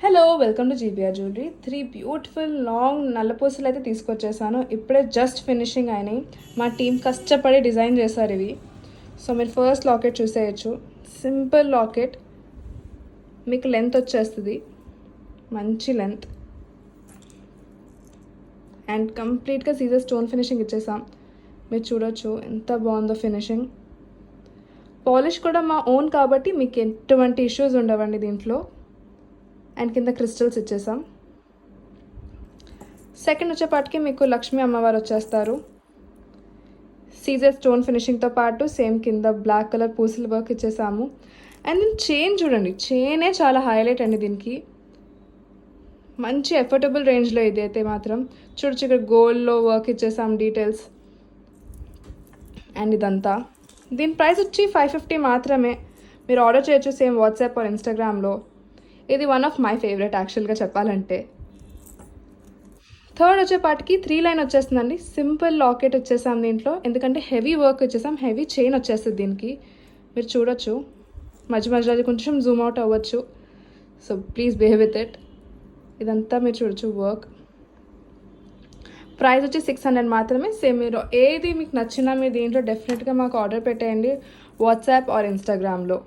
Hello, welcome to GBR jewellery. 3 beautiful long నల్లపూసలు అయితే తీసుకొచ్చేసాను. ఇప్పుడే జస్ట్ ఫినిషింగ్ అయినాయి. మా టీం కష్టపడి డిజైన్ చేశారు ఇవి. సో మీరు ఫస్ట్ లాకెట్ చూసేయచ్చు. సింపుల్ లాకెట్, మీకు లెంత్ వచ్చేస్తుంది, మంచి లెంత్, అండ్ కంప్లీట్గా సీజర్ స్టోన్ ఫినిషింగ్ ఇచ్చేసాం. మీరు చూడొచ్చు ఎంత బాగుందో ఫినిషింగ్. పాలిష్ కూడా మా ఓన్ కాబట్టి మీకు ఎటువంటి ఇష్యూస్ ఉండవండి దీంట్లో. అండ్ కింద క్రిస్టల్స్ ఇచ్చేసాం. సెకండ్ వచ్చేపాటికి మీకు లక్ష్మీ అమ్మవారు వచ్చేస్తారు. సీజర్ స్టోన్ ఫినిషింగ్తో పాటు సేమ్ కింద బ్లాక్ కలర్ పూసల వర్క్ ఇచ్చేసాము. అండ్ దీని చైన్ చూడండి, చైనే చాలా హైలైట్ అండి దీనికి. మంచి ఎఫోర్డబుల్ రేంజ్లో ఇది అయితే మాత్రం. చూడొచ్చు ఇక్కడ గోల్డ్లో వర్క్ ఇచ్చేసాం డీటెయిల్స్. అండ్ ఇదంతా దీని ప్రైస్ వచ్చి 550 మాత్రమే. మీరు ఆర్డర్ చేయొచ్చు సేమ్ వాట్సాప్ ఆర్ ఇన్స్టాగ్రామ్లో. ఇది వన్ ఆఫ్ మై ఫేవరెట్ యాక్చువల్గా చెప్పాలంటే. థర్డ్ వచ్చేపాటికి 3 లైన్ వచ్చేస్తుందండి. సింపుల్ లాకెట్ వచ్చేసాం దీంట్లో, ఎందుకంటే హెవీ వర్క్ వచ్చేసాం. హెవీ చైన్ వచ్చేస్తుంది దీనికి. మీరు చూడొచ్చు, మధ్య మధ్యలో అది కొంచెం జూమ్ అవుట్ అవ్వచ్చు, so please behave with it. ఇదంతా మీరు చూడొచ్చు వర్క్. ప్రైస్ వచ్చి 600 మాత్రమే. సేమ్ మీరు ఏది మీకు నచ్చినా మీరు దీంట్లో డెఫినెట్గా మాకు ఆర్డర్ పెట్టేయండి వాట్సాప్ ఆర్ ఇన్స్టాగ్రామ్లో.